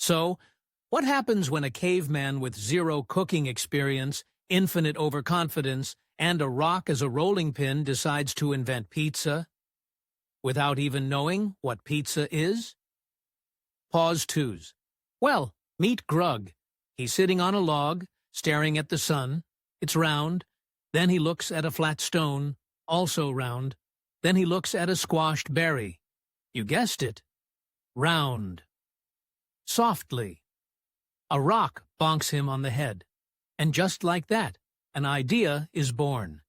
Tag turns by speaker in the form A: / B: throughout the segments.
A: So, what happens when a caveman with zero cooking experience, infinite overconfidence, and a rock as a rolling pin decides to invent pizza without even knowing what pizza is? Pause twos. Well, meet Grug. He's sitting on a log, staring at the sun. It's round. Then he looks at a flat stone, also round. Then he looks at a squashed berry. You guessed it. Round. Softly. A rock bonks him on the head. And just like that, an idea is born.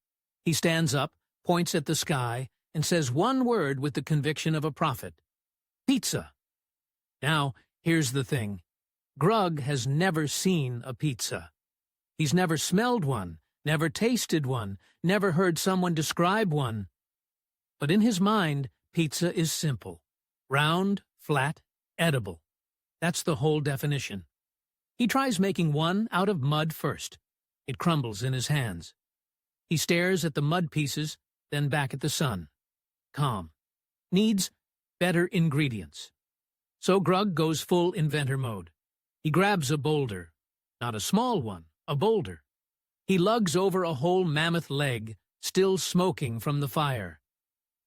A: He stands up, points at the sky, and says one word with the conviction of a prophet. Pizza. Now, here's the thing. Grug has never seen a pizza. He's never smelled one, never tasted one, never heard someone describe one. But in his mind, pizza is simple. Round, flat, edible. That's the whole definition. He tries making one out of mud first. It crumbles in his hands. He stares at the mud pieces, then back at the sun. Calm. Needs better ingredients. So Grug goes full inventor mode. He grabs a boulder. Not a small one, a boulder. He lugs over a whole mammoth leg, still smoking from the fire.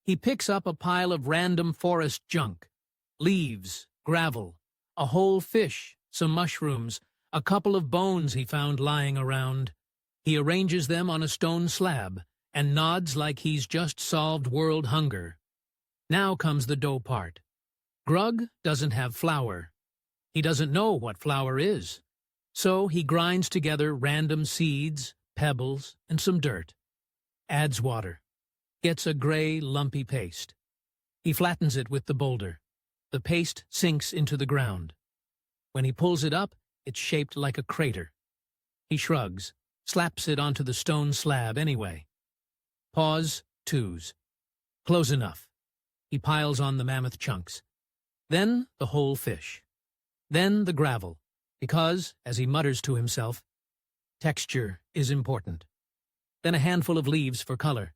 A: He picks up a pile of random forest junk. Leaves, gravel, a whole fish, some mushrooms, a couple of bones he found lying around. He arranges them on a stone slab and nods like he's just solved world hunger. Now comes the dough part. Grug doesn't have flour. He doesn't know what flour is. So he grinds together random seeds, pebbles, and some dirt. Adds water. Gets a gray, lumpy paste. He flattens it with the boulder. The paste sinks into the ground. When he pulls it up, it's shaped like a crater. He shrugs, slaps it onto the stone slab anyway. Pause, twos. Close enough. He piles on the mammoth chunks. Then the whole fish. Then the gravel, because, as he mutters to himself, texture is important. Then a handful of leaves for color.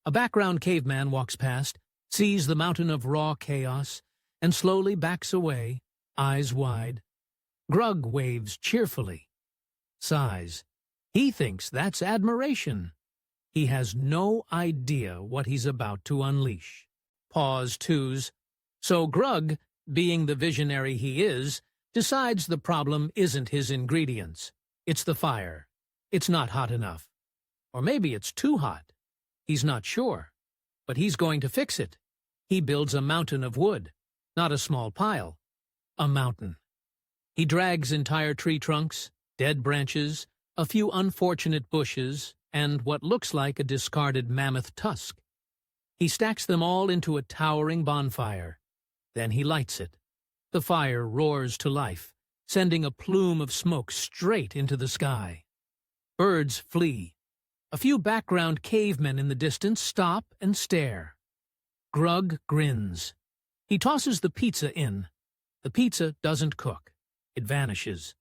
A: A background caveman walks past, sees the mountain of raw chaos, and slowly backs away, eyes wide. Grug waves cheerfully. Sighs. He thinks that's admiration. He has no idea what he's about to unleash. Pause twos. So Grug, being the visionary he is, decides the problem isn't his ingredients. It's the fire. It's not hot enough. Or maybe it's too hot. He's not sure. But he's going to fix it. He builds a mountain of wood. Not a small pile. A mountain. He drags entire tree trunks, dead branches, a few unfortunate bushes, and what looks like a discarded mammoth tusk. He stacks them all into a towering bonfire. Then he lights it. The fire roars to life, sending a plume of smoke straight into the sky. Birds flee. A few background cavemen in the distance stop and stare. Grug grins. He tosses the pizza in. The pizza doesn't cook. It vanishes.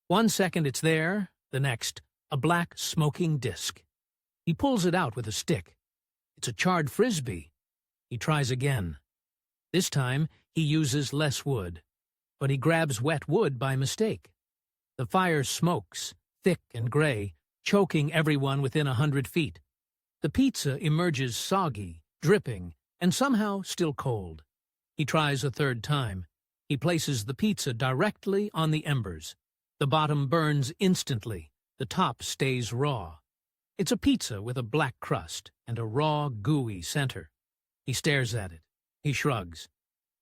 A: 1 second it's there, the next, a black smoking disk. He pulls it out with a stick. It's a charred frisbee. He tries again. This time, he uses less wood, but he grabs wet wood by mistake. The fire smokes, thick and gray, choking everyone within 100 feet. The pizza emerges soggy, dripping, and somehow still cold. He tries a third time. He places the pizza directly on the embers. The bottom burns instantly. The top stays raw. It's a pizza with a black crust and a raw, gooey center. He stares at it. He shrugs.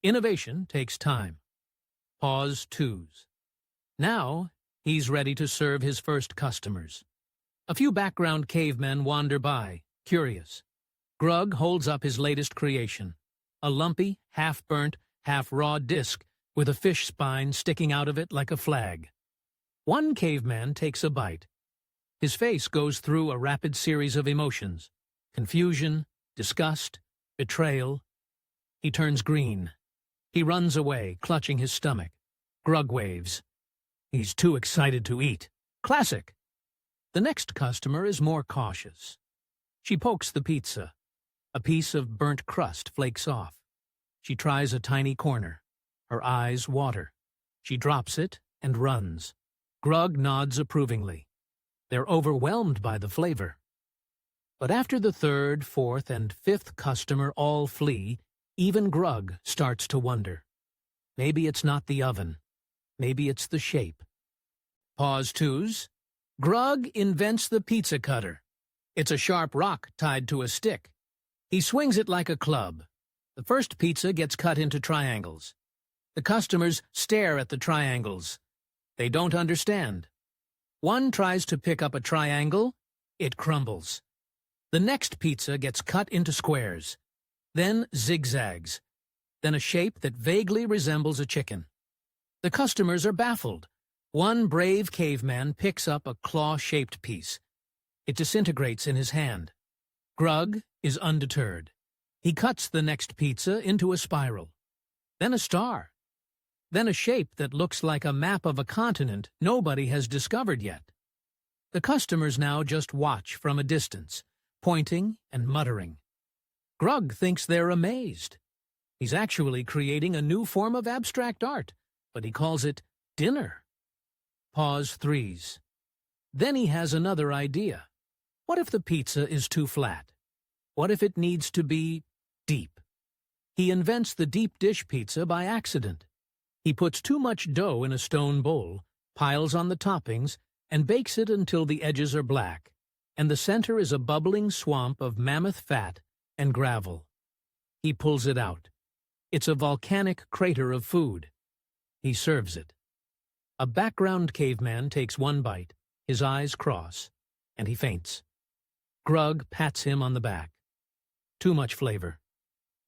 A: Innovation takes time. Pause twos. Now, he's ready to serve his first customers. A few background cavemen wander by, curious. Grug holds up his latest creation, a lumpy, half-burnt, half-raw disc with a fish spine sticking out of it like a flag. One caveman takes a bite. His face goes through a rapid series of emotions: confusion, disgust, betrayal. He turns green. He runs away, clutching his stomach. Grug waves. He's too excited to eat. Classic. The next customer is more cautious. She pokes the pizza. A piece of burnt crust flakes off. She tries a tiny corner. Her eyes water. She drops it and runs. Grug nods approvingly. They're overwhelmed by the flavor. But after the third, fourth, and fifth customer all flee, even Grug starts to wonder. Maybe it's not the oven. Maybe it's the shape. Pause twos. Grug invents the pizza cutter. It's a sharp rock tied to a stick. He swings it like a club. The first pizza gets cut into triangles. The customers stare at the triangles. They don't understand. One tries to pick up a triangle. It crumbles. The next pizza gets cut into squares. Then zigzags. Then a shape that vaguely resembles a chicken. The customers are baffled. One brave caveman picks up a claw-shaped piece. It disintegrates in his hand. Grug is undeterred. He cuts the next pizza into a spiral. Then a star. Then a shape that looks like a map of a continent nobody has discovered yet. The customers now just watch from a distance, pointing and muttering. Grug thinks they're amazed. He's actually creating a new form of abstract art, but he calls it dinner. Pause threes. Then he has another idea. What if the pizza is too flat? What if it needs to be deep? He invents the deep dish pizza by accident. He puts too much dough in a stone bowl, piles on the toppings, and bakes it until the edges are black, and the center is a bubbling swamp of mammoth fat and gravel. He pulls it out. It's a volcanic crater of food. He serves it. A background caveman takes one bite, his eyes cross, and he faints. Grug pats him on the back. Too much flavor.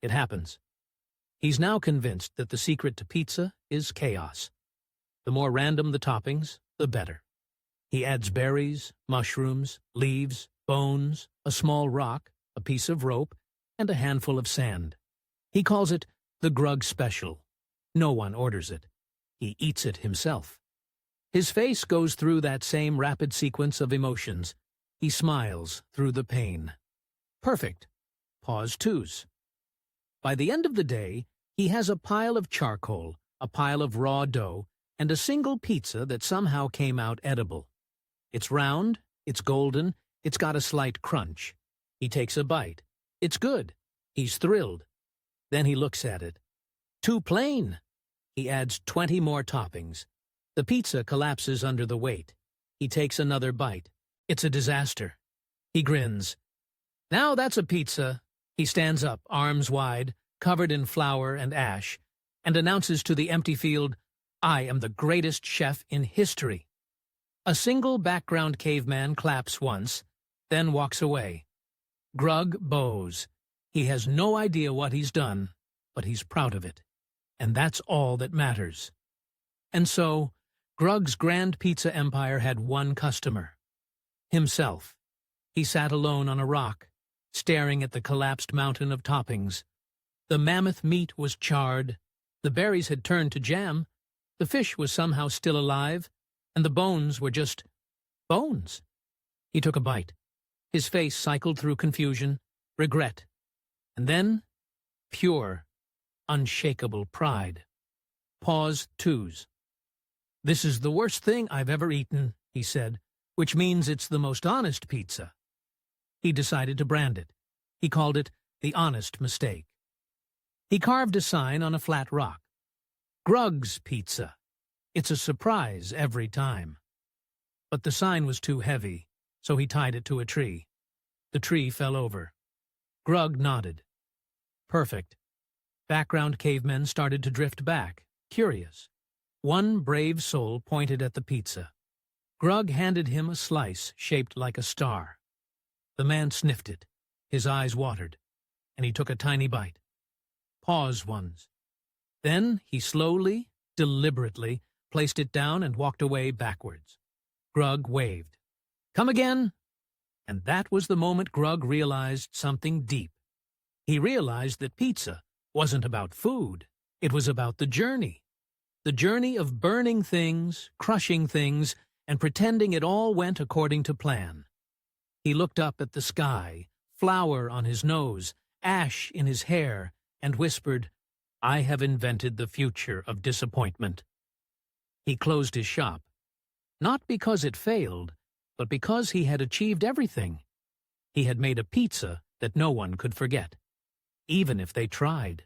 A: It happens. He's now convinced that the secret to pizza is chaos. The more random the toppings, the better. He adds berries, mushrooms, leaves, bones, a small rock, a piece of rope, and a handful of sand. He calls it the Grug Special. No one orders it. He eats it himself. His face goes through that same rapid sequence of emotions. He smiles through the pain. Perfect. Pause twos. By the end of the day, he has a pile of charcoal, a pile of raw dough, and a single pizza that somehow came out edible. It's round, it's golden, it's got a slight crunch. He takes a bite. It's good. He's thrilled. Then he looks at it. Too plain. He adds 20 more toppings. The pizza collapses under the weight. He takes another bite. It's a disaster. He grins. Now that's a pizza. He stands up, arms wide, covered in flour and ash, and announces to the empty field, I am the greatest chef in history. A single background caveman claps once, then walks away. Grug bows. He has no idea what he's done, but he's proud of it. And that's all that matters. And so, Grug's grand pizza empire had one customer. Himself. He sat alone on a rock, staring at the collapsed mountain of toppings. The mammoth meat was charred, the berries had turned to jam, the fish was somehow still alive, and the bones were just bones. He took a bite. His face cycled through confusion, regret, and then pure, unshakable pride. Pause twos. This is the worst thing I've ever eaten, he said, which means it's the most honest pizza. He decided to brand it. He called it the honest mistake. He carved a sign on a flat rock. Grug's Pizza. It's a surprise every time. But the sign was too heavy, so he tied it to a tree. The tree fell over. Grug nodded. Perfect. Background cavemen started to drift back, curious. One brave soul pointed at the pizza. Grug handed him a slice shaped like a star. The man sniffed it. His eyes watered, and he took a tiny bite. Pause ones. Then he slowly, deliberately, placed it down and walked away backwards. Grug waved. Come again? And that was the moment Grug realized something deep. He realized that pizza wasn't about food. It was about the journey. The journey of burning things, crushing things, and pretending it all went according to plan. He looked up at the sky, flour on his nose, ash in his hair, and whispered, I have invented the future of disappointment. He closed his shop, not because it failed, but because he had achieved everything. He had made a pizza that no one could forget, even if they tried.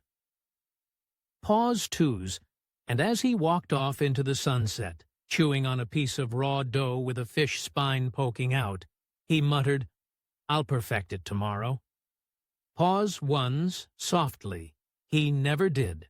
A: Pause twos, and as he walked off into the sunset, chewing on a piece of raw dough with a fish spine poking out, he muttered, "I'll perfect it tomorrow." Pause ones, softly. He never did.